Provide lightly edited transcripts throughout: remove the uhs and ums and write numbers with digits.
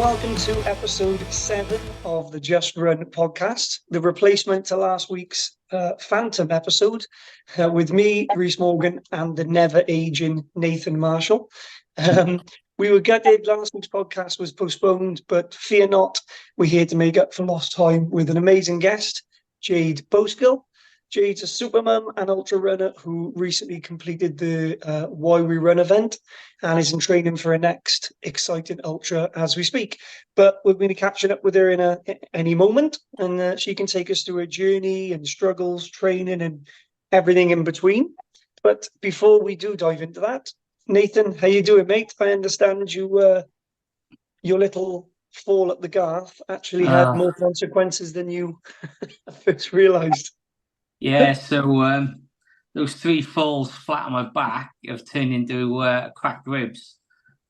welcome to episode 7 of the Just Run podcast, the replacement to last week's Phantom episode with me, Rhys Morgan, and the never-aging Nathan Marshall. We were gutted last week's podcast was postponed, but fear not, we're here to make up for lost time with an amazing guest, Jade Bowskill. Jade's a supermum and ultra runner who recently completed the Why We Run event and is in training for a next exciting ultra as we speak. But we're going to be catching up with her in any moment, and she can take us through her journey and struggles, training, and everything in between. But before we do dive into that, Nathan, how you doing, mate? I understand your little fall at the Garth actually had more consequences than you first realised. Yeah, so those 3 falls flat on my back have turned into cracked ribs.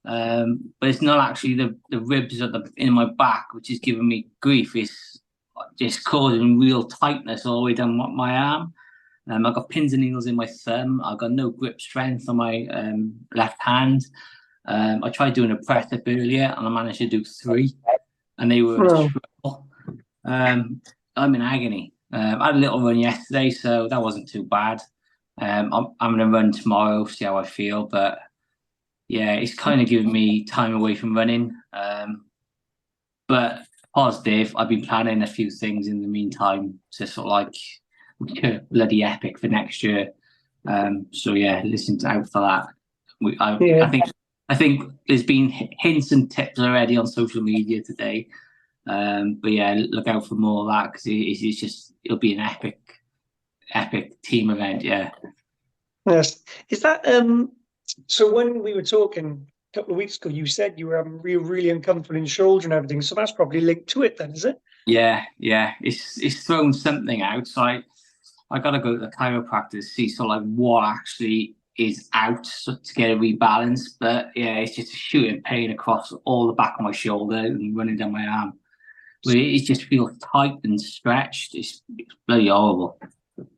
But it's not actually the ribs in my back which is giving me grief. It's just causing real tightness all the way down my arm. I've got pins and needles in my thumb. I've got no grip strength on my left hand. I tried doing a press up earlier and I managed to do 3, and they were a struggle. I'm in agony. I had a little run yesterday, so that wasn't too bad. I'm going to run tomorrow, see how I feel. But yeah, it's kind of giving me time away from running. But positive, I've been planning a few things in the meantime to sort of like bloody epic for next year. So yeah, listen out for that. I think there's been hints and tips already on social media today. But yeah, look out for more of that because it'll be an epic team event. Yeah. Yes. Is that so? When we were talking a couple of weeks ago, you said you were having really uncomfortable in your shoulder and everything. So that's probably linked to it, then, is it? Yeah. It's thrown something out. So I got to go to the chiropractor to see what actually is out to get it rebalanced. But yeah, it's just a shooting pain across all the back of my shoulder and running down my arm. But it just feels tight and stretched. It's bloody horrible.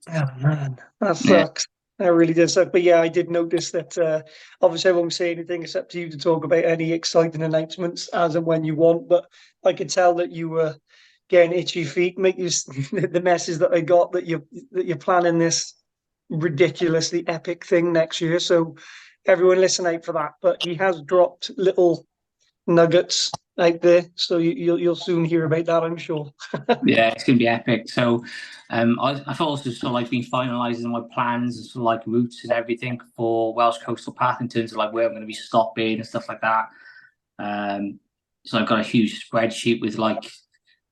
Oh man, that sucks. Yeah. That really does suck. But yeah, I did notice that. Obviously, I won't say anything. It's up to you to talk about any exciting announcements as and when you want. But I could tell that you were getting itchy feet. Make you the message that I got that you're planning this ridiculously epic thing next year. So everyone, listen out for that. But he has dropped little nuggets out there, so you'll soon hear about that, I'm sure. Yeah, it's gonna be epic. So I've also sort of like been finalizing my plans and sort of like routes and everything for Welsh Coastal Path in terms of like where I'm going to be stopping and stuff like that. So I've got a huge spreadsheet with like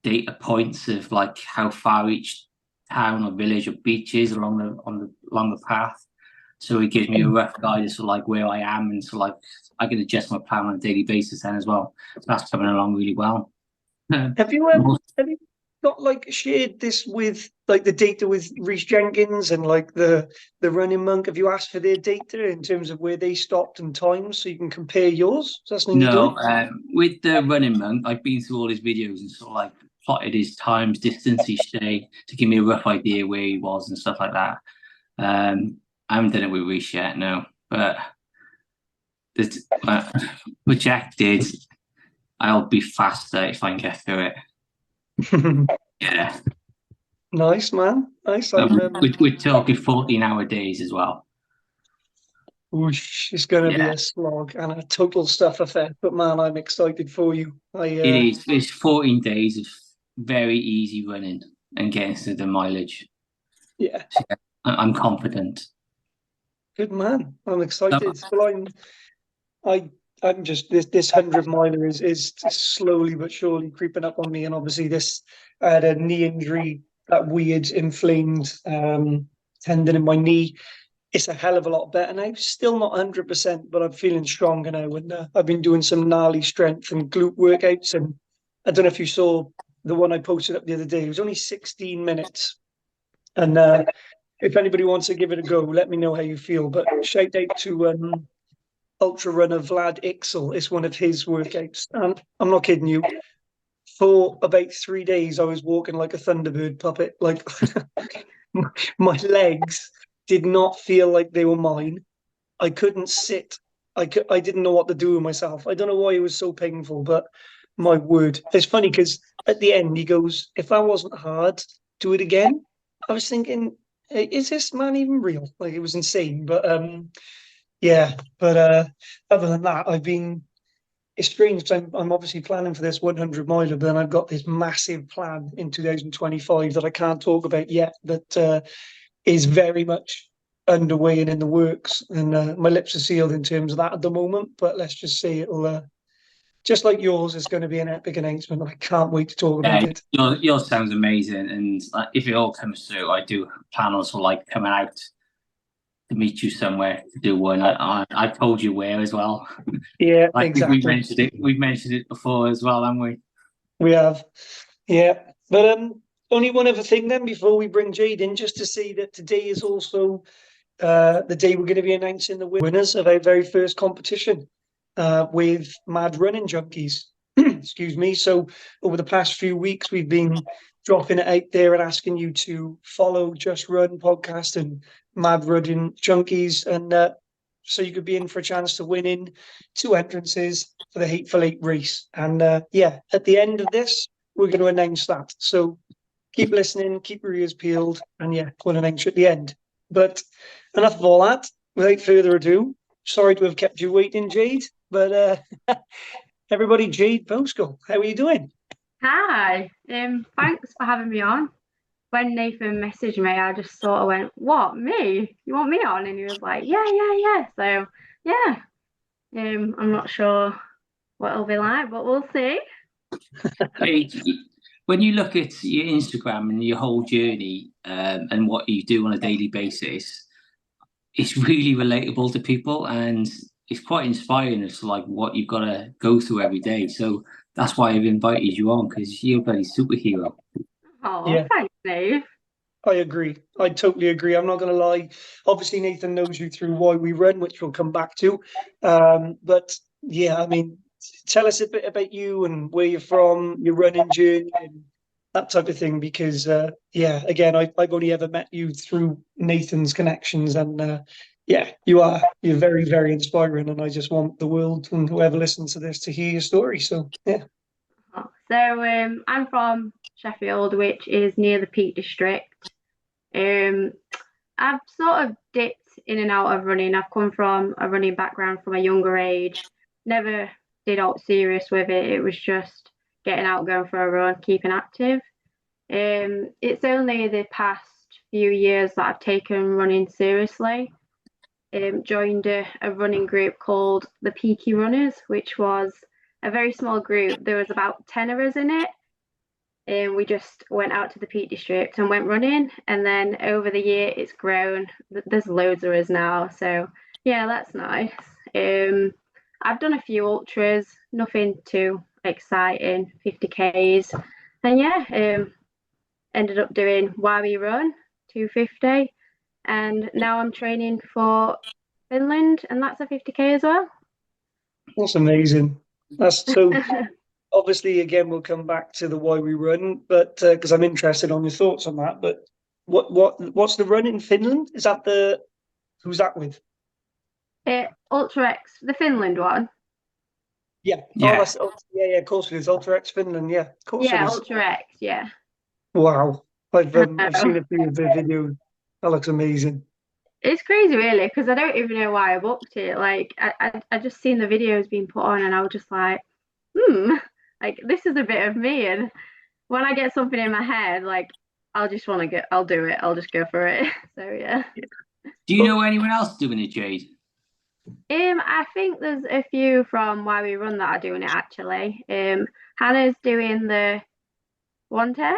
data points of like how far each town or village or beach is along the path. So it gives me a rough guide as to like where I am, and so like I can adjust my plan on a daily basis then as well. So that's coming along really well. Have you got like shared this with like the data with Rhys Jenkins and like the Running Monk? Have you asked for their data in terms of where they stopped and times so you can compare yours? Is that something you're doing? With the Running Monk, I've been through all his videos and sort of like plotted his times, distance each day to give me a rough idea where he was and stuff like that. I haven't done it with Rhys yet, no. But projected, I'll be faster if I can get through it. Yeah. Nice, man. Nice. We're talking 14-hour days as well. Whoosh, it's going to be a slog and a total stuff affair. But man, I'm excited for you. It is. It's 14 days of very easy running and getting through the mileage. Yeah. So, I'm confident. Good man. I'm excited. Well, I'm just this 100-miler is slowly but surely creeping up on me, and obviously I had a knee injury, that weird inflamed tendon in my knee. It's a hell of a lot better now. Still not 100%, but I'm feeling stronger now. And I've been doing some gnarly strength and glute workouts, and I don't know if you saw the one I posted up the other day. It was only 16 minutes, and if anybody wants to give it a go, let me know how you feel. But shout out to ultra runner Vlad Ixel. It's one of his workouts. And I'm not kidding you. For about 3 days, I was walking like a Thunderbird puppet. Like my legs did not feel like they were mine. I couldn't sit. I didn't know what to do with myself. I don't know why it was so painful, but My word. It's funny because at the end he goes, "If that wasn't hard, do it again." I was thinking, is this man even real? Like it was insane. But yeah. But other than that, it's strange 'cause I'm obviously planning for this 100 miler, but then I've got this massive plan in 2025 that I can't talk about yet, that is very much underway and in the works. And my lips are sealed in terms of that at the moment. But let's just say it'll, just like yours, is going to be an epic announcement. I can't wait to talk about it. Yours sounds amazing, and if it all comes through, I do plan on sort of like coming out to meet you somewhere to do one. I told you where as well. Yeah, I think exactly. we've mentioned it before as well, haven't we? We have. Yeah. But only one other thing then before we bring Jade in, just to say that today is also the day we're going to be announcing the winners of our very first competition with Mad Running Junkies. Excuse me. So over the past few weeks, we've been dropping it out there and asking you to follow Just Run podcast and Mad Running Junkies, and so you could be in for a chance to win in 2 entrances for the Hateful Eight race. And yeah, at the end of this, we're going to announce that. So keep listening, keep your ears peeled, and yeah, we'll announce you at the end. But enough of all that. Without further ado, sorry to have kept you waiting, Jade, but everybody, Jade Bowskill, how are you doing? Hi, thanks for having me on. When Nathan messaged me, I just sort of went, "What, me? You want me on?" And he was like, "Yeah, yeah, yeah." So yeah, I'm not sure what it'll be like, but we'll see. When you look at your Instagram and your whole journey and what you do on a daily basis, it's really relatable to people, and it's quite inspiring as to like what you've got to go through every day. So that's why I've invited you on, because you're a bloody superhero. Oh, Yeah. thanks, Dave. I agree. I totally agree. I'm not going to lie. Obviously, Nathan knows you through Why We Run, which we'll come back to. But yeah, I mean, tell us a bit about you and where you're from, your running journey, and that type of thing. Because yeah, again, I've only ever met you through Nathan's connections, and yeah, you're very, very inspiring. And I just want the world and whoever listens to this to hear your story. So yeah. So I'm from Sheffield, which is near the Peak District. I've sort of dipped in and out of running. I've come from a running background from a younger age. Never did out serious with it. It was just getting out, going for a run, keeping active. It's only the past few years that I've taken running seriously. Joined a running group called the Peaky Runners, which was a very small group. There was about 10 of us in it. And we just went out to the Peak District and went running. And then over the year, it's grown. There's loads of us now. So yeah, that's nice. I've done a few ultras, nothing too exciting, 50Ks. And yeah, ended up doing Why We Run, 250. And now I'm training for Finland, and that's a 50K as well. That's amazing. That's so. Obviously, again, we'll come back to the Why We Run, but because I'm interested on your thoughts on that. But what's the run in Finland? Is that who's that with? Ultra X, the Finland one. Yeah. Yeah. Yeah. Of course it is. Ultra X Finland. Yeah. Of course Yeah, it is. Ultra X. Yeah. Wow. I've seen a few of the videos. That looks amazing. It's crazy, really, because I don't even know why I booked it. Like, I just seen the videos being put on, and I was just like, like this is a bit of me. And when I get something in my head, like I'll just want to go. I'll do it. I'll just go for it. So yeah. Do you know anyone else doing it, Jade? I think there's a few from Why We Run that are doing it actually. Hannah's doing the 110,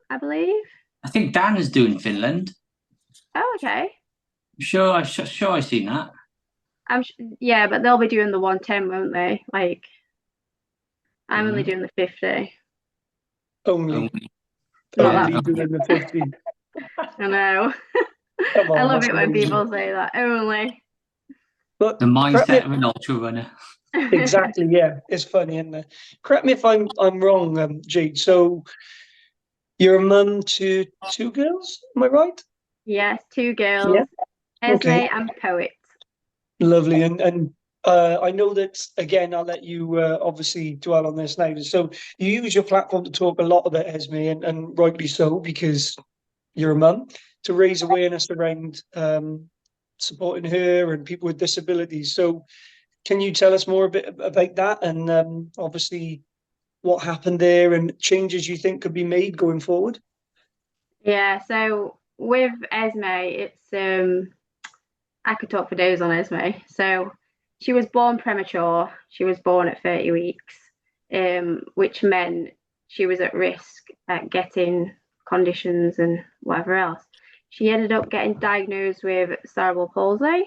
I believe. I think Dan is doing Finland. Oh, okay. Sure, I've seen that. Yeah, but they'll be doing the 110, won't they? Like, I'm only doing the 50. Only Not that. doing the 50. I know. Come on, I love that's it when amazing. people say that. Only. But The mindset of an ultra runner. exactly, yeah, it's funny, isn't it? Correct me if I'm wrong, Jade. So you're a mum to 2 girls, am I right? Yes, 2 girls. Yeah. Esme Okay. and Poet. Lovely. And I know that, again, I'll let you obviously dwell on this now. So you use your platform to talk a lot about Esme, and rightly so, because you're a mum, to raise awareness around supporting her and people with disabilities. So can you tell us more a bit about that, and obviously what happened there and changes you think could be made going forward? Yeah, so with Esme, it's I could talk for days on Esme. So she was born premature. She was born at 30 weeks, which meant she was at risk at getting conditions and whatever else. She ended up getting diagnosed with cerebral palsy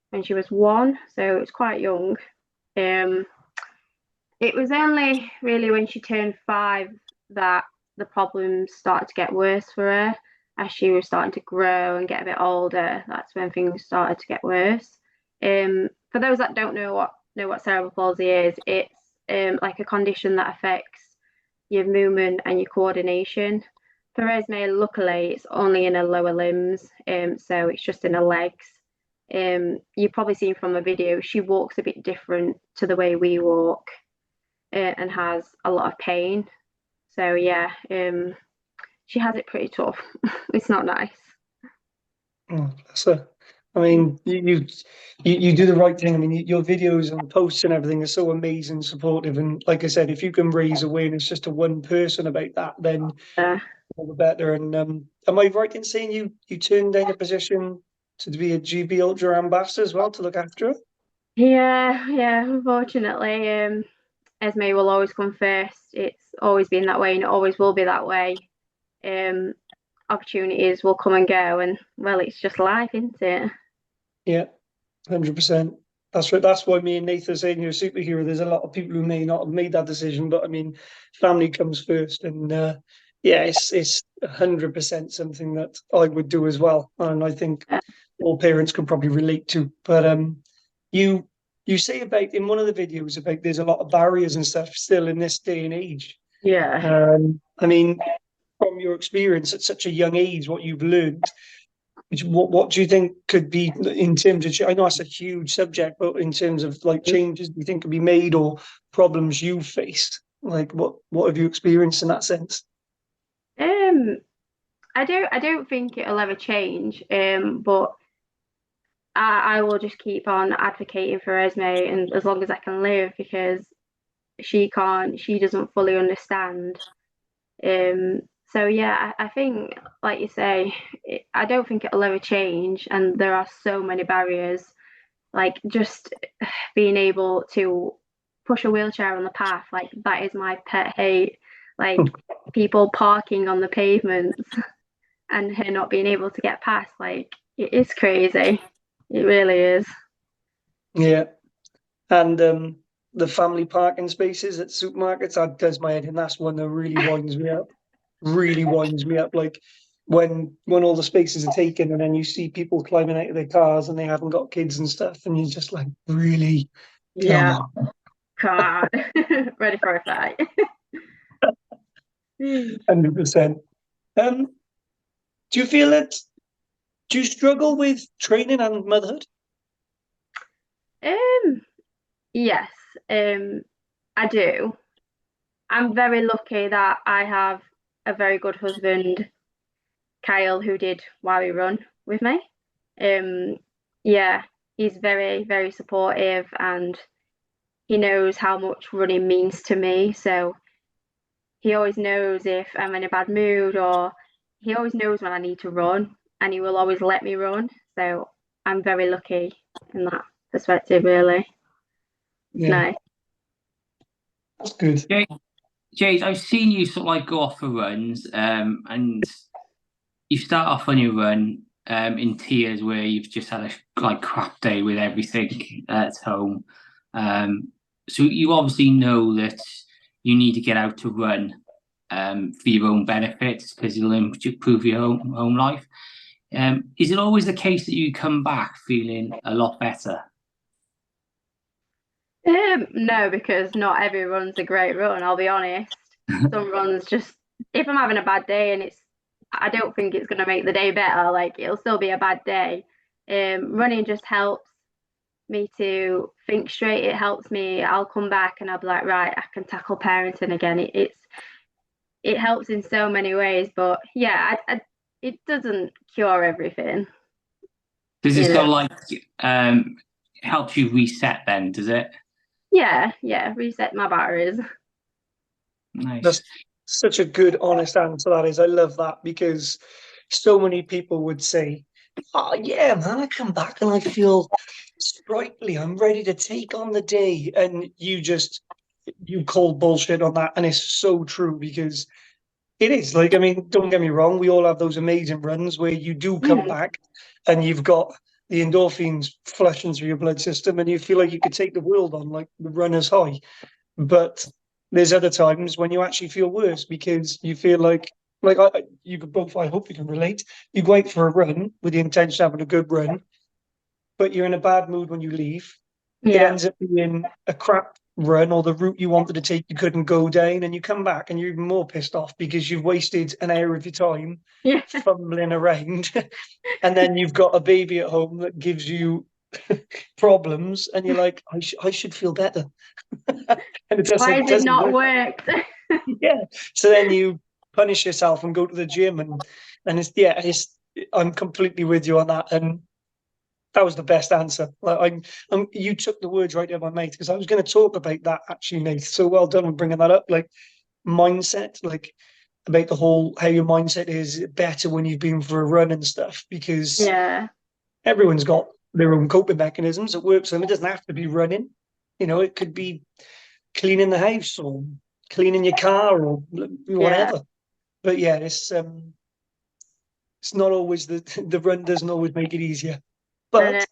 when she was 1, so it's quite young. It was only really when she turned 5 that the problems started to get worse for her. As she was starting to grow and get a bit older, that's when things started to get worse. For those that don't know what cerebral palsy is, it's like a condition that affects your movement and your coordination. For Esme, luckily, it's only in her lower limbs, so it's just in her legs. You've probably seen from a video, she walks a bit different to the way we walk, and has a lot of pain. So yeah, she has it pretty tough. It's not nice. Oh, bless her. I mean, you do the right thing. I mean, your videos and posts and everything are so amazing, supportive, and like I said, if you can raise awareness just to one person about that, then all the better. And am I right in saying you turned down a position to be a GB Ultra ambassador as well to look after her? Yeah. Unfortunately, Esme will always come first. It's always been that way, and it always will be that way. Opportunities will come and go, and well, it's just life, isn't it? Yeah, 100%. That's right. That's why me and Nathan are saying you're a superhero. There's a lot of people who may not have made that decision, but I mean, family comes first, and yeah, it's 100% something that I would do as well, and I think all parents could probably relate to. But you you say about in one of the videos about there's a lot of barriers and stuff still in this day and age. Yeah. I mean, from your experience at such a young age, what you've learned, what do you think could be in terms of? I know it's a huge subject, but in terms of like changes you think could be made or problems you've faced, like what have you experienced in that sense? I don't think it'll ever change. But I will just keep on advocating for Esme, and as long as I can live, because she doesn't fully understand. So yeah, I think, like you say, I don't think it'll ever change, and there are so many barriers. Like just being able to push a wheelchair on the path, like that is my pet hate. Like people parking on the pavements and her not being able to get past, like it is crazy. It really is. Yeah, and the family parking spaces at supermarkets, that does my head, and that's one that really winds me up. Really winds me up. Like when all the spaces are taken, and then you see people climbing out of their cars and they haven't got kids and stuff, and you're just like, really, come Yeah, on. God, ready for a fight. 100%. Um, do you feel it? Do you struggle with training and motherhood? Um, yes, I do. I'm very lucky that I have a very good husband, Kyle, who did Why We Run with me. Um, yeah, he's very, very supportive, and he knows how much running means to me. So he always knows if I'm in a bad mood, or he always knows when I need to run, and he will always let me run. So I'm very lucky in that perspective, really. It's Yeah, nice. that's good. Jade, I've seen you sort of like go off for runs, and you start off on your run in tears where you've just had a like crap day with everything at home. So you obviously know that you need to get out to run for your own benefits because you'll improve your home life. Is it always the case that you come back feeling a lot better? No, because not every run's a great run, I'll be honest. Some runs just, if I'm having a bad day and I don't think it's going to make the day better, like it'll still be a bad day. Running just helps me to think straight. It helps me. I'll come back and I'll be like, right, I can tackle parenting again. It helps in so many ways, but yeah, it doesn't cure everything. Does it sort of like helps you reset then, does it? Yeah, reset my batteries. Nice. That's such a good, honest answer, that is. I love that, because so many people would say, oh, yeah, man, I come back and I feel sprightly. I'm ready to take on the day. And you call bullshit on that. And it's so true, because it is. Like, I mean, don't get me wrong. We all have those amazing runs where you do come back and you've got the endorphins flushing through your blood system and you feel like you could take the world on, like the runner's high. But there's other times when you actually feel worse, because you feel like you could both, I hope you can relate. You go out for a run with the intention of having a good run, but you're in a bad mood when you leave. It Yeah, ends up being a crap run, or the route you wanted to take you couldn't go down, and you come back and you're even more pissed off because you've wasted an hour of your time yeah. fumbling around. And then you've got a baby at home that gives you problems, and you're like, I should feel better. And it Why has it doesn't not work. worked? Yeah. So then you punish yourself and go to the gym, and it's I'm completely with you on that. And that was the best answer. Like, you took the words right out of my mouth, because I was going to talk about that actually, Nate. So well done on bringing that up. Like, mindset, like about the whole how your mindset is better when you've been for a run and stuff, because Yeah, everyone's got their own coping mechanisms that work for them. It doesn't have to be running. It could be cleaning the house or cleaning your car or whatever. But yeah, it's not always the run doesn't always make it easier. But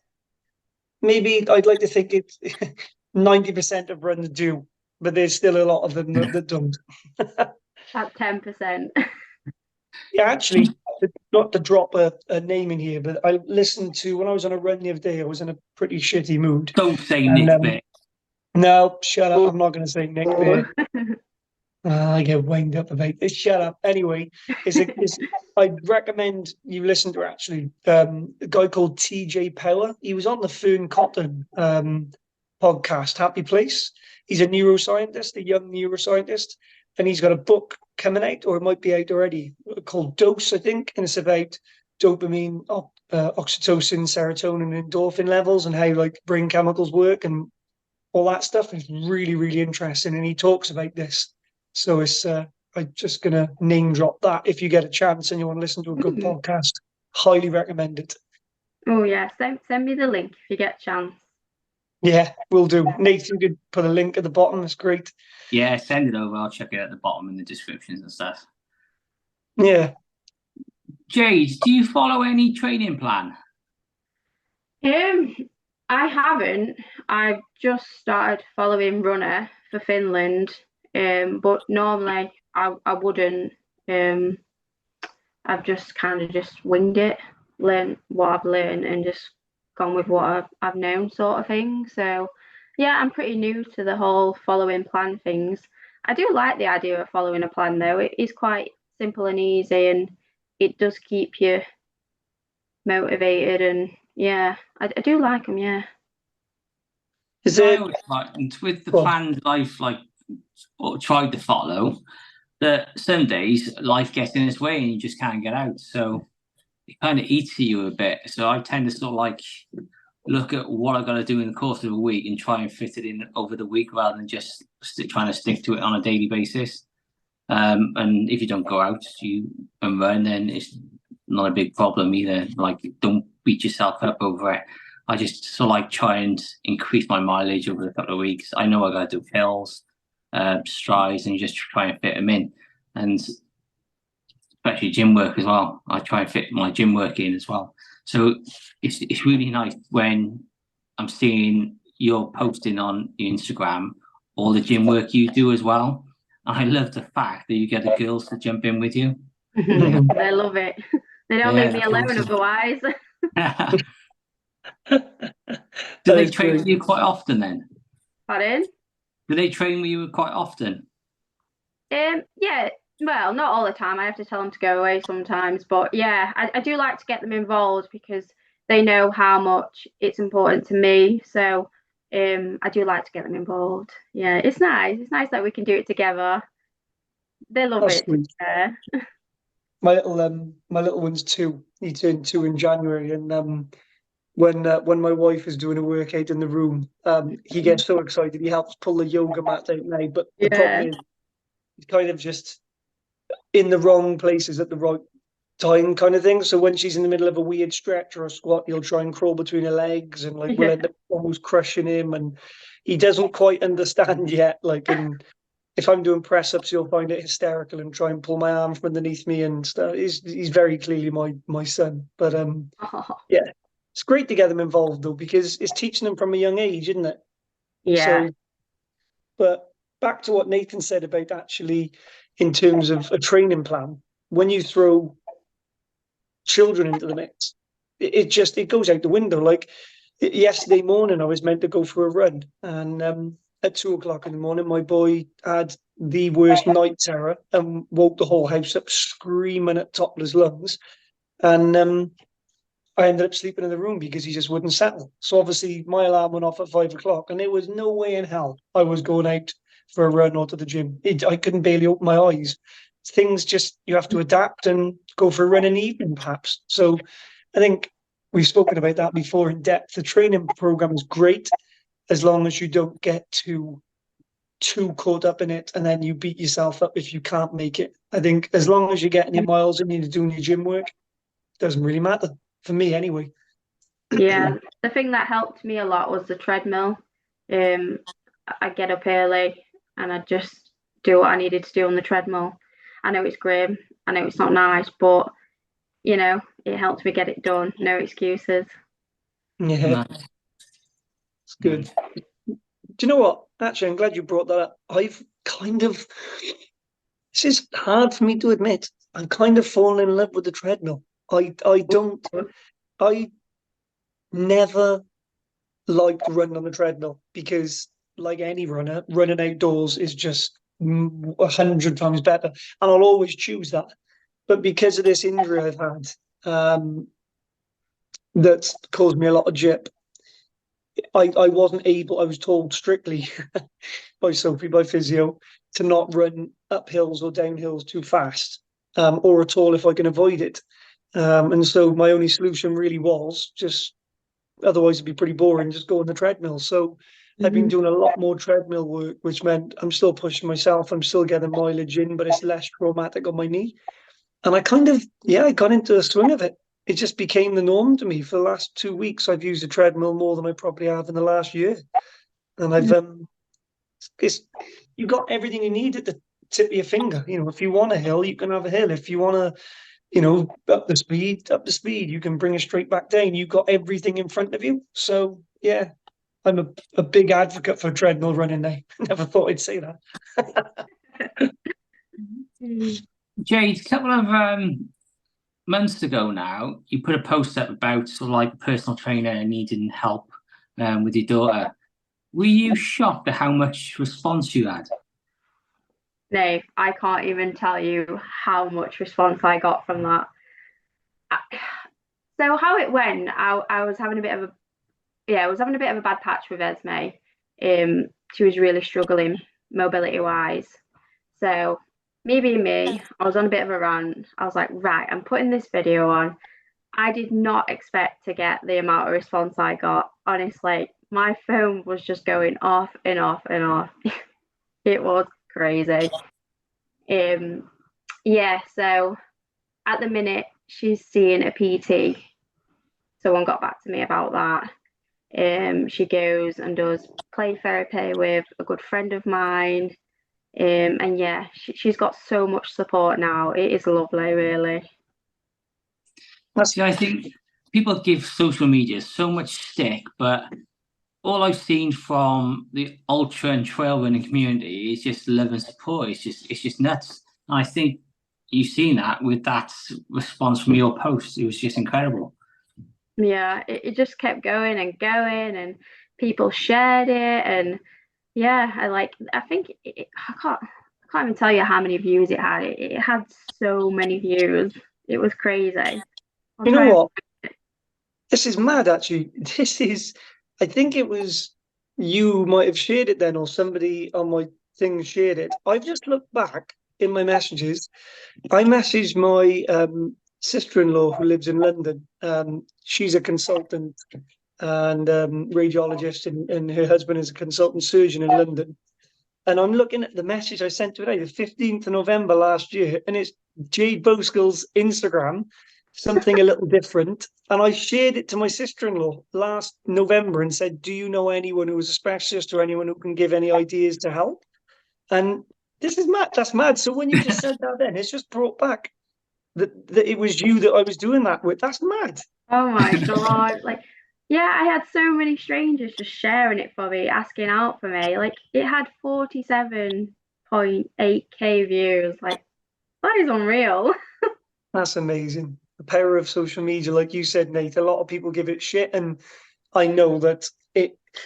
maybe I'd like to think it's 90% of runs do, but there's still a lot of them that don't. at 10%. Yeah, actually, not to drop a name in here, but I listened to, when I was on a run the other day, I was in a pretty shitty mood. Don't say And Nick Bear. no, shut up. I'm not going to say Nick Bear. I get wound up about this. Shut up. Anyway, I'd recommend you listen to, actually, a guy called TJ Power. He was on the Fern Cotton podcast, Happy Place. He's a neuroscientist, a young neuroscientist, and he's got a book coming out, or it might be out already, called Dose, I think, and it's about dopamine, oxytocin, serotonin, and endorphin levels, and how like brain chemicals work and all that stuff. Is really, really interesting, and he talks about this. So it's I'm just gonna name drop that. If you get a chance and you want to listen to a good podcast, highly recommend it. Oh yeah, send me the link if you get a chance. Yeah, we'll do. Nathan, you could put a link at the bottom. That's great. Yeah, send it over. I'll check it at the bottom in the descriptions and stuff. Yeah. Jade, do you follow any training plan? I haven't. I've just started following Runner for Finland. But normally I wouldn't. I've just kind of just winged it, learned what I've learned, and just gone with what I've known, sort of thing. So, yeah, I'm pretty new to the whole following plan things. I do like the idea of following a plan, though. It is quite simple and easy, and it does keep you motivated. And yeah, I do like them. Yeah. Is I it always find with the plans I've tried to follow, that some days life gets in its way and you just can't get out. So it kind of eats at you a bit. So I tend to sort of look at what I've got to do in the course of a week and try and fit it in over the week, rather than just trying to stick to it on a daily basis. And if you don't go out and run, then it's not a big problem either. Like, don't beat yourself up over it. I just sort of try and increase my mileage over a couple of weeks. I know I got to do hills, strides, and just try and fit them in. And especially gym work as well. I try and fit my gym work in as well. So it's really nice when I'm seeing you're posting on your Instagram all the gym work you do as well. I love the fact that you get the girls to jump in with you. They love it. They don't leave me alone otherwise. Do they train with you quite often then? Pardon? Do they train with you quite often? Yeah. Well, not all the time. I have to tell them to go away sometimes. But yeah, I do like to get them involved, because they know how much it's important to me. So I do like to get them involved. Yeah, it's nice. It's nice that we can do it together. They love That's it. To be sweet. fair. My little one's 2. He turned 2 in January, and when my wife is doing a workout in the room, he gets so excited he helps pull the yoga mat out now. But the problem Yeah, is he's kind of just in the wrong places at the right time, kind of thing. So when she's in the middle of a weird stretch or a squat, he'll try and crawl between her legs, and like we'll yeah, end up almost crushing him. And he doesn't quite understand yet. Like if I'm doing press ups, he'll find it hysterical and try and pull my arm from underneath me and stuff. He's very clearly my son. But oh, yeah, it's great to get them involved though, because it's teaching them from a young age, isn't it? yeah, So, but back to what Nathan said about actually in terms of a training plan, when you throw children into the mix, it goes out the window. Like yesterday morning, I was meant to go for a run, and at 2 o'clock in the morning, my boy had the worst night terror and woke the whole house up screaming at top of his lungs. And I ended up sleeping in the room because he just wouldn't settle. So obviously, my alarm went off at 5 o'clock, and there was no way in hell I was going out for a run or to the gym. I couldn't barely open my eyes. Things just, you have to adapt and go for a run in the evening, perhaps. So I think we've spoken about that before in depth. The training program is great as long as you don't get too caught up in it and then you beat yourself up if you can't make it. I think as long as you're getting your miles and you're doing your gym work, it doesn't really matter for me anyway. yeah. The thing that helped me a lot was the treadmill. Um, I get up early and I just do what I needed to do on the treadmill. I know it's grim. I know it's not nice, but it helps me get it done. No excuses. Yeah, Nice. it's good. Do you know what? Actually, I'm glad you brought that up. This is hard for me to admit. I'm kind of fallen in love with the treadmill. I never liked running on the treadmill because, like any runner, running outdoors is just 100 times better, and I'll always choose that. But because of this injury I've had, that's caused me a lot of jip. I wasn't able. I was told strictly by Sophie, by physio, to not run up hills or down hills too fast, or at all if I can avoid it. And so my only solution really was just, otherwise it'd be pretty boring, just go on the treadmill. So I've been doing a lot more treadmill work, which meant I'm still pushing myself. I'm still getting mileage in, but it's less traumatic on my knee. And I got into the swing of it. It just became the norm to me. For the last 2 weeks, I've used a treadmill more than I probably have in the last year. And it's you got everything you need at the tip of your finger. If you want a hill, you can have a hill. If you want to, up the speed. You can bring it straight back down. You've got everything in front of you. So yeah, I'm a big advocate for treadmill running now. Never thought I'd say that. Jade, a couple of months ago now, you put a post up about sort of like a personal trainer needing help with your daughter. Were you shocked at how much response you had? No, I can't even tell you how much response I got from that. So how it went, I was having a bit of a bad patch with Esme. She was really struggling mobility wise. So me, I was on a bit of a rant. I was like, right, I'm putting this video on. I did not expect to get the amount of response I got. Honestly, my phone was just going off and off and off. It was crazy. Yeah, so at the minute she's seeing a PT. Someone got back to me about that. She goes and does play therapy with a good friend of mine. And yeah, she's got so much support now. It is lovely, really. See, I think people give social media so much stick, but all I've seen from the ultra and trail running community is just love and support. It's just nuts. And I think you've seen that with that response from your post. It was just incredible. Yeah, it just kept going and going, and people shared it, and yeah, I think I can't even tell you how many views it had. It had so many views. It was crazy. You know what? This is mad, actually. I think it was you might have shared it then, or somebody on my thing shared it. I've just looked back in my messages. I messaged my sister-in-law who lives in London. She's a consultant and radiologist, and her husband is a consultant surgeon in London. And I'm looking at the message I sent to her the 15th of November last year, and it's Jade Bowskill's Instagram, something a little different. And I shared it to my sister-in-law last November and said, do you know anyone who is a specialist or anyone who can give any ideas to help? And this is mad. That's mad. So when you just said that then, it's just brought back that it was you that I was doing that with. That's mad. Oh my God. Like, yeah, I had so many strangers just sharing it for me, asking out for me. Like, it had 47.8K views. Like, that is unreal. That's amazing. The power of social media, like you said, Nate, a lot of people give it shit. And I know that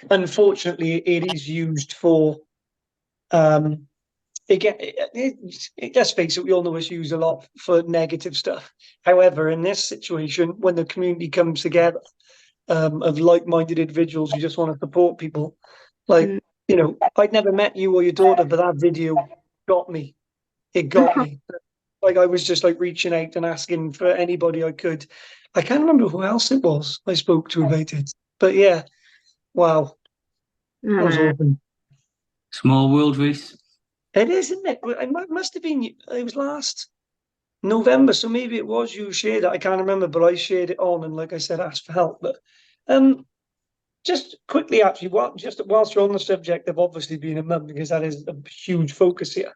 unfortunately, it is used for, let's face it, we all know it's used a lot for negative stuff. However, in this situation, when the community comes together, of like-minded individuals who just want to support people, like, I'd never met you or your daughter, but that video got me. It got me. Like, I was just like reaching out and asking for anybody I could. I can't remember who else it was I spoke to about it, but yeah, wow, that was awesome. Small world, Reese. It is, isn't it? It must have been. It was last November, so maybe it was you who shared it. I can't remember, but I shared it on, and like I said, asked for help. But just quickly, actually, whilst you're on the subject of obviously being a mum, because that is a huge focus here.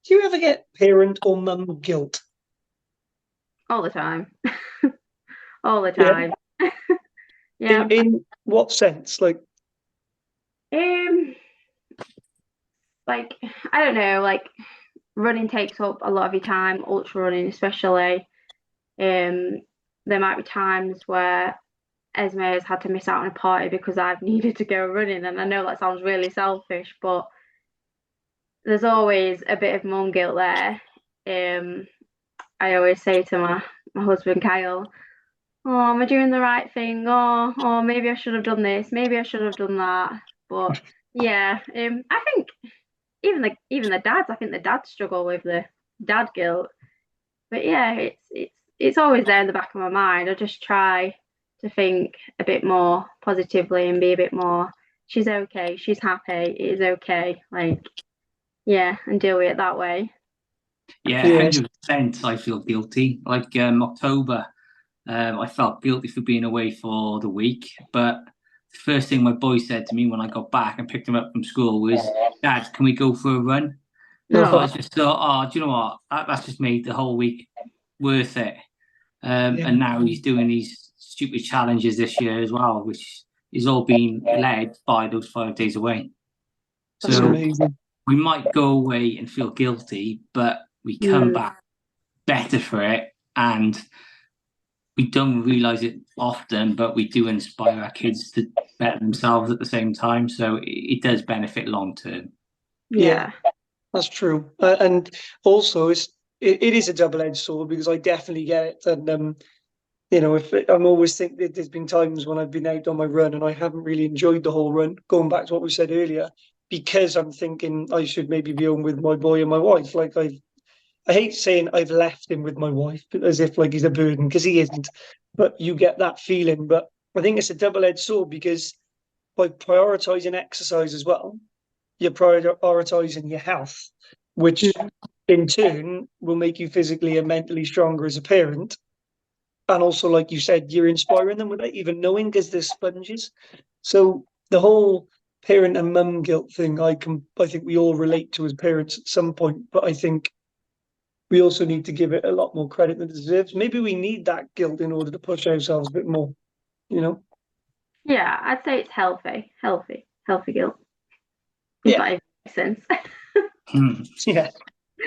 Do you ever get parent or mum guilt? All the time. All the time. Yeah. In what sense? Like, I don't know, like running takes up a lot of your time, ultra running especially. There might be times where Esme has had to miss out on a party because I've needed to go running, and I know that sounds really selfish, but there's always a bit of mum guilt there. I always say to my husband Kyle, oh, am I doing the right thing? Oh, maybe I should have done this, maybe I should have done that. But yeah, I think even the dads, I think the dads struggle with the dad guilt. But yeah, it's always there in the back of my mind. I just try to think a bit more positively and be a bit more, she's okay, she's happy, it is okay. Like, yeah, and deal with it that way. Yeah, 100%. I feel guilty. Like October, I felt guilty for being away for the week. But the first thing my boy said to me when I got back and picked him up from school was, Dad, can we go for a run? So I just thought, oh, do you know what? That's just made the whole week worth it. And now he's doing these stupid challenges this year as well, which is all being led by those 5 days away. That's amazing. We might go away and feel guilty, but we come back better for it, and we don't realize it often, but we do inspire our kids to better themselves at the same time. So it does benefit long term. Yeah, that's true. And also, it is a double-edged sword, because I definitely get it. And I'm always thinking that there's been times when I've been out on my run and I haven't really enjoyed the whole run. Going back to what we said earlier, because I'm thinking I should maybe be home with my boy and my wife. Like, I hate saying I've left him with my wife, as if like he's a burden, because he isn't. But you get that feeling. But I think it's a double-edged sword, because by prioritizing exercise as well, you're prioritizing your health, which in turn will make you physically and mentally stronger as a parent. And also, like you said, you're inspiring them without even knowing, because they're sponges. So the whole parent and mum guilt thing, I think we all relate to as parents at some point. But I think we also need to give it a lot more credit than it deserves. Maybe we need that guilt in order to push ourselves a bit more, Yeah, I'd say it's healthy guilt. Yeah. That makes sense. Yeah.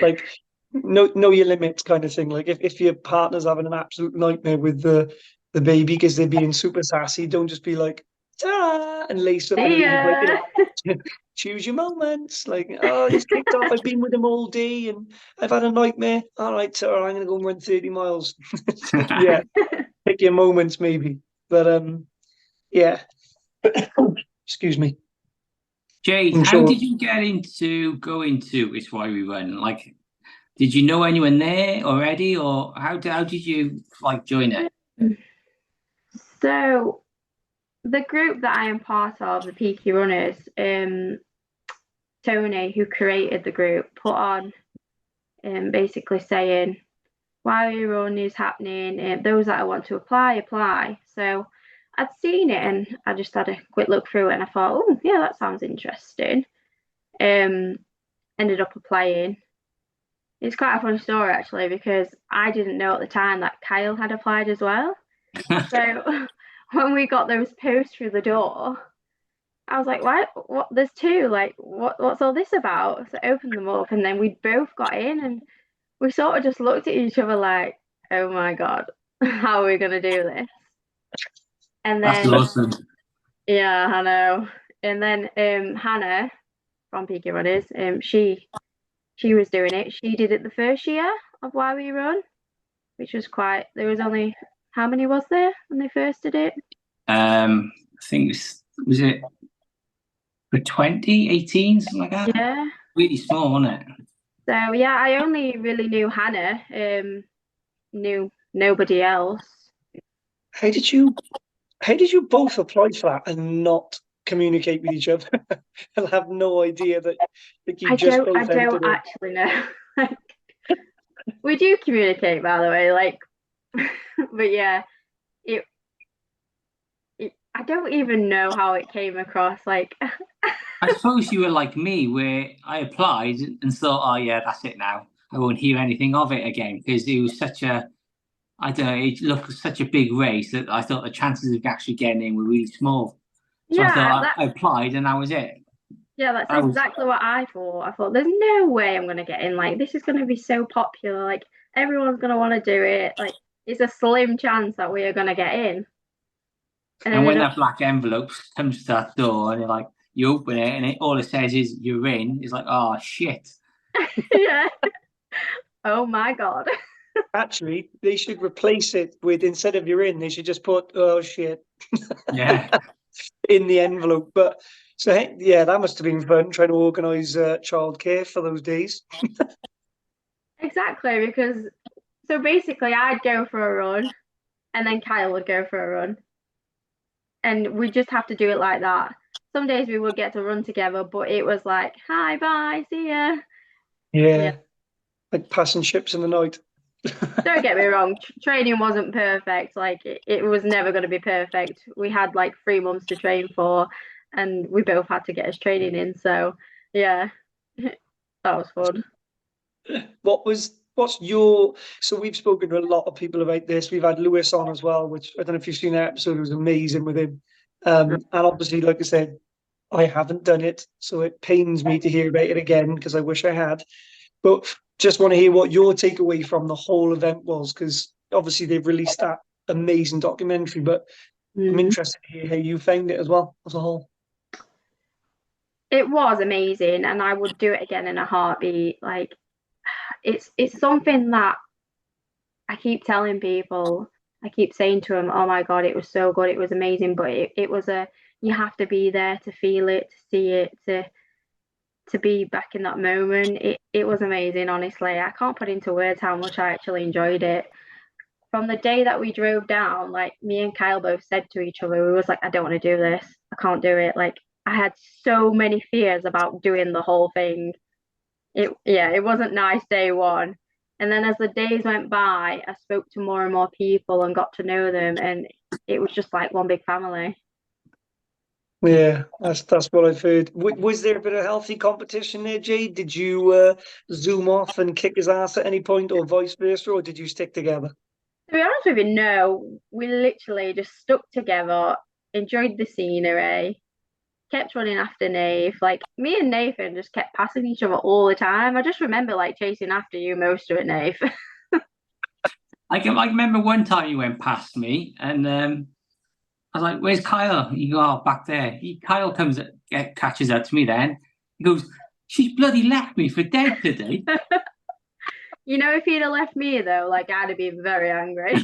Like, know your limits kind of thing. Like, if your partner's having an absolute nightmare with the baby because they're being super sassy, don't just be like, ta, and lace up and leave. Like, choose your moments. Like, oh, he's kicked off. I've been with him all day and I've had a nightmare. All right, so I'm going to go and run 30 miles. Yeah, pick your moments, maybe. But yeah. Excuse me. Jade, I'm how sure. did you get into going to It's Why We Run? Like, did you know anyone there already, or how did you like join it? So the group that I am part of, the Peaky Runners, Tony, who created the group, put on basically saying why we run is happening, and those that I want to apply. So I'd seen it and I just had a quick look through it and I thought, oh yeah, that sounds interesting. Ended up applying. It's quite a funny story actually, because I didn't know at the time that Kyle had applied as well. So when we got those posts through the door, I was like, "Why? What? There's two. Like, what's all this about?" So I opened them up, and then we both got in, and we sort of just looked at each other like, "Oh my god, how are we gonna do this?" And That's then, awesome. yeah, I know. And then Hannah from Peaky Runners, she was doing it. She did it the first year of Why We Run, which was quite. There was only how many was there when they first did it? I think was it for 2018, something like that? Yeah. Really small, wasn't it? So yeah, I only really knew Hannah. Knew nobody else. How did you both apply for that and not communicate with each other and have no idea that you I just don't. both I don't entered it? actually know. Like, we do communicate, by the way. Like, but yeah, it. I don't even know how it came across. Like, I suppose you were like me, where I applied and thought, oh yeah, that's it now. I won't hear anything of it again, because it was such a, I don't know, it looked such a big race that I thought the chances of actually getting in were really small. So I yeah, thought I applied and that was it. that's I was, exactly what I thought. I thought there's no way I'm gonna get in. Like, this is gonna be so popular. Like, everyone's gonna want to do it. Like, it's a slim chance that we are gonna get in. And and when ended up, that black envelope comes to that door and you're like, you open it and all it says is you're in, it's like, oh shit. yeah. Oh my god. Actually, they should replace it with, instead of you're in, they should just put "oh shit" Yeah. in the envelope. But so hey, yeah, that must have been fun trying to organise childcare for those days. Exactly, because so basically I'd go for a run and then Kyle would go for a run. And we just have to do it like that. Some days we would get to run together, but it was like, hi, bye, see ya. Yeah, like passing ships in the night. Don't get me wrong, training wasn't perfect. Like, it was never going to be perfect. We had like 3 months to train for, and we both had to get us training in. So, yeah, that was fun. What's your, so we've spoken to a lot of people about this. We've had Lewis on as well, which I don't know if you've seen that episode. It was amazing with him. And obviously, like I said, I haven't done it, so it pains me to hear about it again because I wish I had. But just want to hear what your takeaway from the whole event was, because obviously they've released that amazing documentary, but I'm interested to hear how you found it as well as a whole. It was amazing, and I would do it again in a heartbeat. Like, it's something that I keep telling people. I keep saying to them, "Oh my god, it was so good, it was amazing." But it was you have to be there to feel it, to see it, to be back in that moment. It was amazing, honestly. I can't put into words how much I actually enjoyed it. From the day that we drove down, like, me and Kyle both said to each other, we was like, I don't want to do this. I can't do it. Like, I had so many fears about doing the whole thing. It wasn't nice day one. And then as the days went by, I spoke to more and more people and got to know them, and it was just like one big family. Yeah, that's what I've heard. Was there a bit of healthy competition there, Jade? Did you zoom off and kick his ass at any point, or vice versa, or did you stick together? To be honest with you, no. We literally just stuck together, enjoyed the scenery, kept running after Nath. Like, me and Nathan just kept passing each other all the time. I just remember like chasing after you most of it, Nath. I remember one time you went past me and I was like, where's Kyle? You go, oh, back there. Kyle catches up to me then. He goes, she's bloody left me for dead today. You know, if he'd have left me though, like, I'd have been very angry.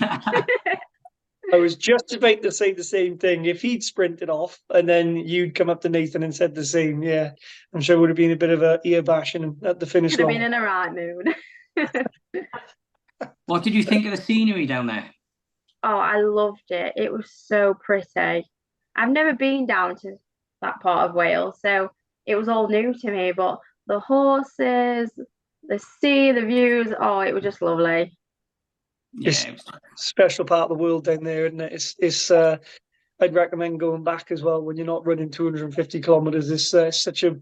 I was just about to say the same thing. If he'd sprinted off and then you'd come up to Nathan and said the same, yeah, I'm sure it would have been a bit of a ear bashing at the finish Could have line. been in a right mood. What did you think of the scenery down there? Oh, I loved it. It was so pretty. I've never been down to that part of Wales, so it was all new to me. But the horses, the sea, the views, oh, it was just lovely. It's Yeah, a special part of the world down there, isn't it? It's I'd recommend going back as well when you're not running 250 kilometers. It's such a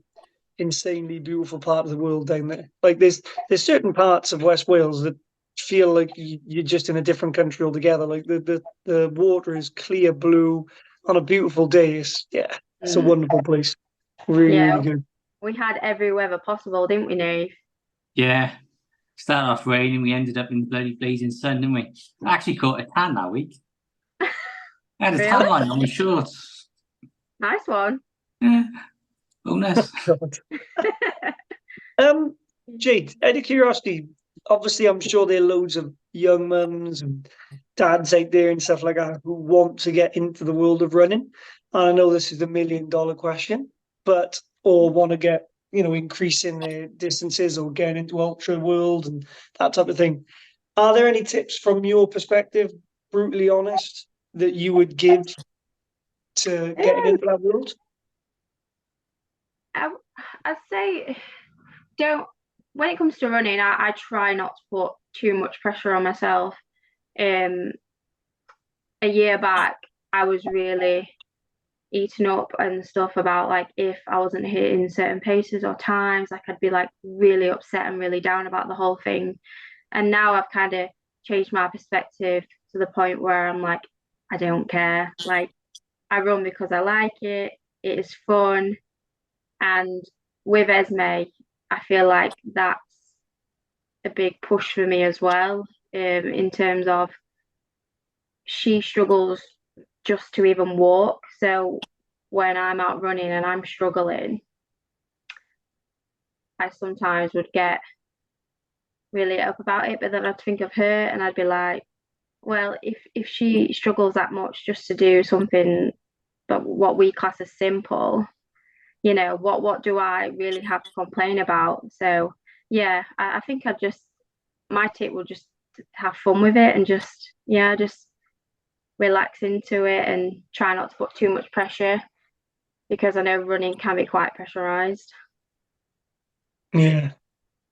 insanely beautiful part of the world down there. Like there's certain parts of West Wales that feel like you're just in a different country altogether. Like the water is clear blue on a beautiful day. It's a wonderful place. Really, Yeah, really good. we had every weather possible, didn't we, Nate? yeah. Started off raining, we ended up in bloody blazing sun, didn't we? I actually caught a tan that week. I had a tan Really? line on my shorts. Nice one. Yeah. Bonus. God. Jade, out of curiosity, obviously I'm sure there are loads of young mums and dads out there and stuff like that who want to get into the world of running. And I know this is the $1 million question, or want to get, increasing their distances or getting into ultra world and that type of thing. Are there any tips from your perspective, brutally honest, that you would give to getting into that world? I'd say when it comes to running, I try not to put too much pressure on myself. A year back, I was really eaten up and stuff about like if I wasn't hitting certain paces or times, like I'd be like really upset and really down about the whole thing. And now I've kind of changed my perspective to the point where I'm like, I don't care. Like I run because I like it. It is fun. And with Esme, I feel like that's a big push for me as well, in terms of she struggles just to even walk. So when I'm out running and I'm struggling, I sometimes would get really up about it, but then I'd think of her and I'd be like, well, if she struggles that much just to do something but what we class as simple, what do I really have to complain about? So yeah, I think my tip would just have fun with it and just relax into it and try not to put too much pressure because I know running can be quite pressurized. Yeah,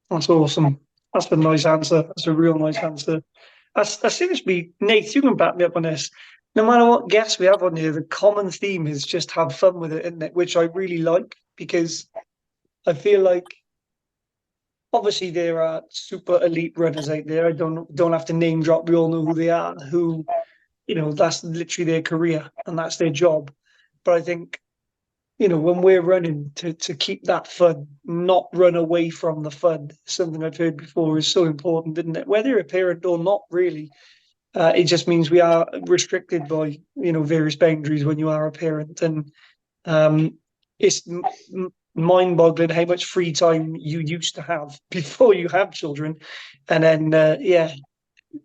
that's awesome. That's a nice answer. That's a real nice answer. That seems to be, Nate, you can back me up on this. No matter what guests we have on here, the common theme is just have fun with it, isn't it? Which I really like because I feel like obviously there are super elite runners out there. I don't have to name drop. We all know who they are. Who, that's literally their career and that's their job. But I think when we're running to keep that fun, not run away from the fun, something I've heard before is so important, isn't it? Whether you're a parent or not, really, it just means we are restricted by, various boundaries when you are a parent. And it's mind-boggling how much free time you used to have before you have children. And then,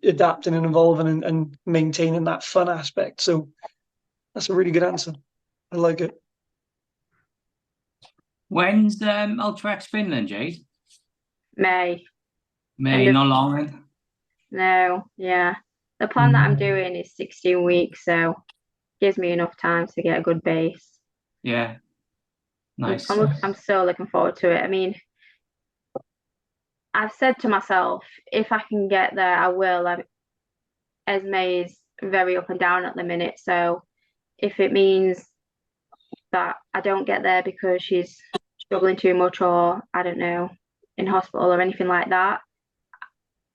adapting and evolving and maintaining that fun aspect. So that's a really good answer. I like it. When's Ultra X Finland, Jade? May. May, not long then. No, yeah. The plan that I'm doing is 16 weeks, so gives me enough time to get a good base. Yeah. Nice. I'm so looking forward to it. I mean, I've said to myself, if I can get there, I will. Esme is very up and down at the minute, so if it means that I don't get there because she's struggling too much or I don't know, in hospital or anything like that,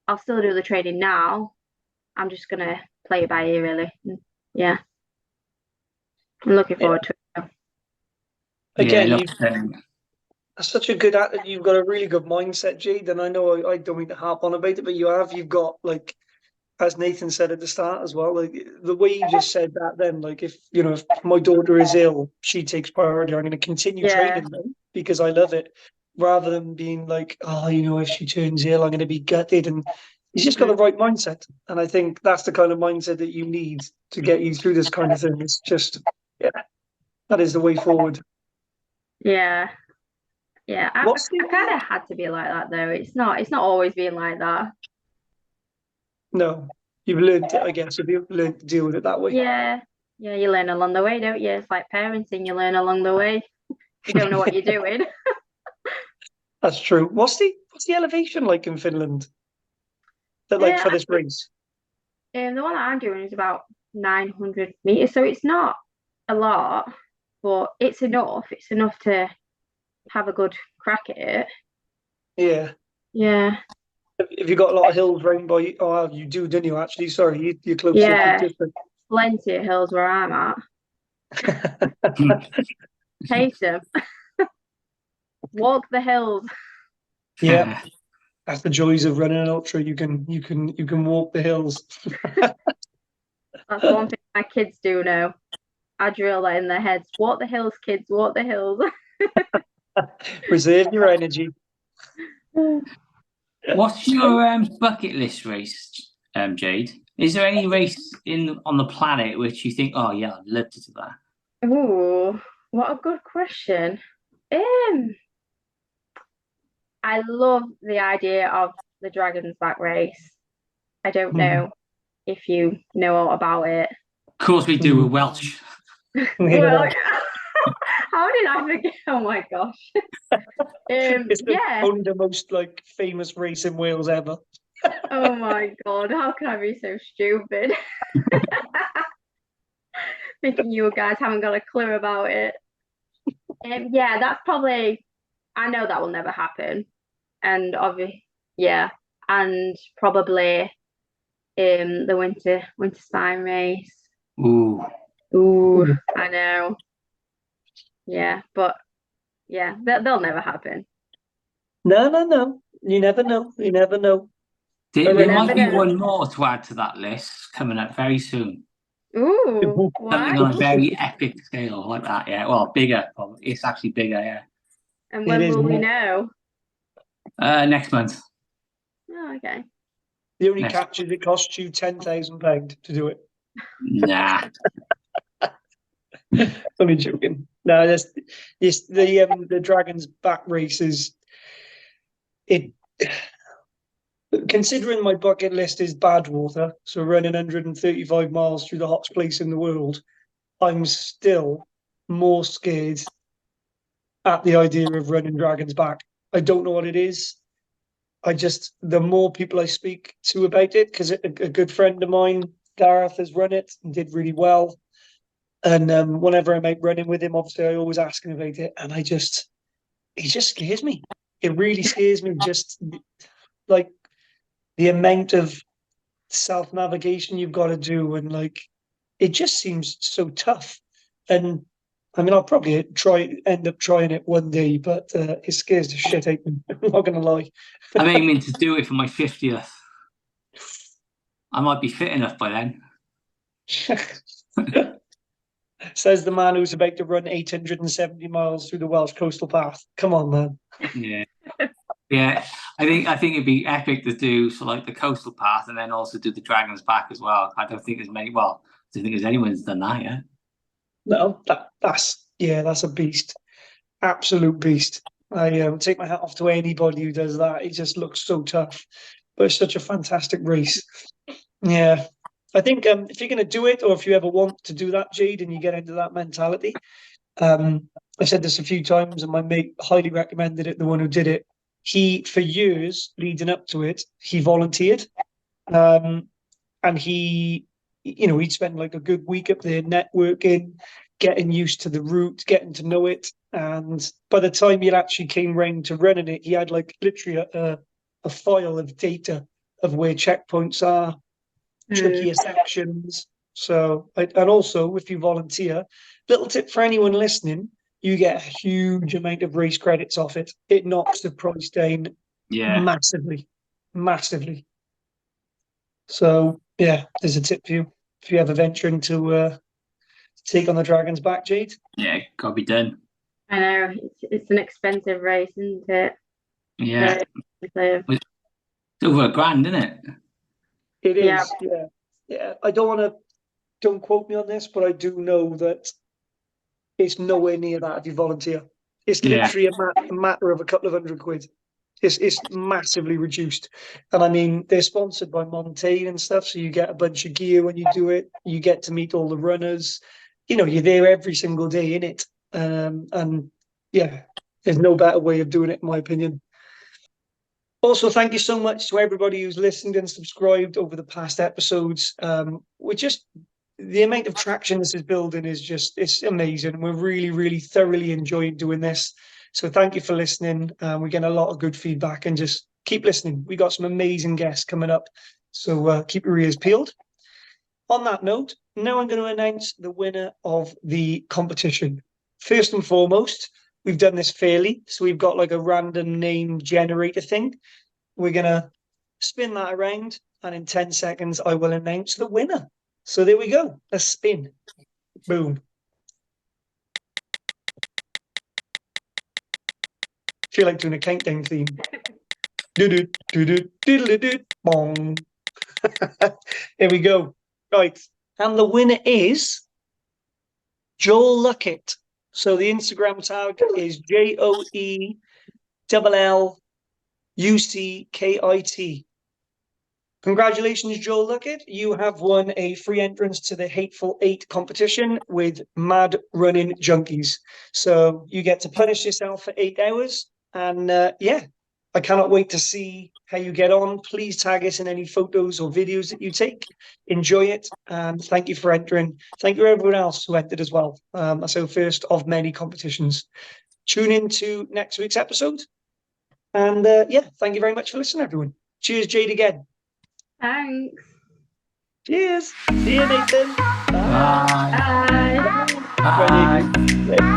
I'll still do the training now. I'm just gonna play it by ear, really. Yeah, I'm looking forward to it. Again, that's such a good. You've got a really good mindset, Jade. And I know I don't mean to harp on about it, but you've got, like, as Nathan said at the start as well, like the way you just said that. Then, like, if my daughter is ill, she takes priority. I'm going to continue training them because I love it, rather than being like, oh, if she turns ill, I'm going to be gutted. And He's just got the right mindset, and I think that's the kind of mindset that you need to get you through this kind of thing. It's just, yeah, that is the way forward. Yeah. Yeah. I What's the kind of had to be like that though. It's not always been like that. no? You've learned it, I guess. If you've learned to deal with it that way. Yeah. Yeah, you learn along the way, don't you? It's like parenting, you learn along the way. You don't know what you're doing. That's true. What's the elevation like in Finland? That like for this race? The one that I'm doing is about 900 meters, so it's not a lot, but it's enough. It's enough to have a good crack at it. Yeah. Yeah. Have you got a lot of hills round by? Oh, well, you do, didn't you? Actually, sorry, you're closer Yeah. to different. Plenty of hills where I'm at. Taste them. Walk the hills. Yeah, that's the joys of running an ultra. You can walk the hills. That's one thing my kids do know. I drill that in their heads. Walk the hills, kids. Walk the hills. Reserve your energy. What's your bucket list race, Jade? Is there any race on the planet which you think, oh yeah, I'd love to do that? Ooh, what a good question. I love the idea of the Dragon's Back race. I don't know if you know all about it. Of course we do. We're Welsh. Well, how did I forget? Oh my gosh. It's only the most famous race in Wales ever. Oh my God, how can I be so stupid? Thinking you guys haven't got a clue about it. Yeah, that's probably, I know that will never happen. And obviously, yeah, and probably the winter spine race. Ooh, I know. Yeah, but yeah, they'll never happen. No. You never know. You never know. There might be one more to add to that list coming up very soon. Ooh, something on a very epic scale like that. Yeah, well, bigger. Probably. It's actually bigger. Yeah. And when will we know? Next month. Oh, okay. The only catch is it costs you £10,000 to do it. Nah. Only joking. No, the Dragon's Back race is it. Considering my bucket list is Badwater, so running 135 miles through the hottest place in the world, I'm still more scared at the idea of running Dragon's Back. I don't know what it is. The more people I speak to about it, because a good friend of mine, Gareth, has run it and did really well. And whenever I'm out running with him, obviously I always ask him about it, and it just scares me. It really scares me. Just like the amount of self-navigation you've got to do, and it just seems so tough. And I mean, I'll probably end up trying it one day, but it scares the shit out of me. I'm not gonna lie. I'm aiming to do it for my 50th. I might be fit enough by then. Says the man who's about to run 870 miles through the Welsh coastal path. Come on, man. Yeah. Yeah, I think it'd be epic to do the coastal path and then also do the Dragon's Back as well. I don't think there's anyone's done that yet. No, that's a beast, absolute beast. I take my hat off to anybody who does that. It just looks so tough, but it's such a fantastic race. Yeah, I think if you're going to do it, or if you ever want to do that, Jade, and you get into that mentality, I've said this a few times, and my mate highly recommended it. The one who did it. He, for years leading up to it, he volunteered, and he'd spend a good week up there networking, getting used to the route, getting to know it. And by the time he actually came round to running it, he had literally a file of data of where checkpoints are, trickier sections. So, and also if you volunteer, little tip for anyone listening, you get a huge amount of race credits off it. It knocks the price down massively. So, yeah, there's a tip for you if you ever venture into take on the Dragon's Back, Jade. Yeah, gotta be done. I know, it's an expensive race, isn't it? Yeah. It's over £1,000, isn't it? It Yeah. is, yeah. Don't quote me on this, but I do know that it's nowhere near that if you volunteer. It's literally a matter of a couple of £100. It's massively reduced. And I mean, they're sponsored by Montaigne and stuff, so you get a bunch of gear when you do it. You get to meet all the runners. You know, you're there every single day in it. And yeah, there's no better way of doing it, in my opinion. Also, thank you so much to everybody who's listened and subscribed over the past episodes. The amount of traction this is building it's amazing. We're really, really thoroughly enjoying doing this. So thank you for listening. We're getting a lot of good feedback, and just keep listening. We got some amazing guests coming up. So keep your ears peeled. On that note, now I'm going to announce the winner of the competition. First and foremost, we've done this fairly. So we've got like a random name generator thing. We're going to spin that around, and in 10 seconds, I will announce the winner. So there we go. A spin. Boom. Feel like doing a countdown theme. Do do do do do bong. There we go. Right. And the winner is Joel Luckett. So the Instagram tag is JoellUCKit. Congratulations, Joel Luckett. You have won a free entrance to the Hateful Eight competition with Mad Running Junkies. So you get to punish yourself for 8 hours. And I cannot wait to see how you get on. Please tag us in any photos or videos that you take. Enjoy it. And thank you for entering. Thank you to everyone else who entered as well. That's our first of many competitions. Tune in to next week's episode. And thank you very much for listening, everyone. Cheers, Jade, again. Thanks. Cheers. See you, Nathan. Bye. Bye. Bye. Bye.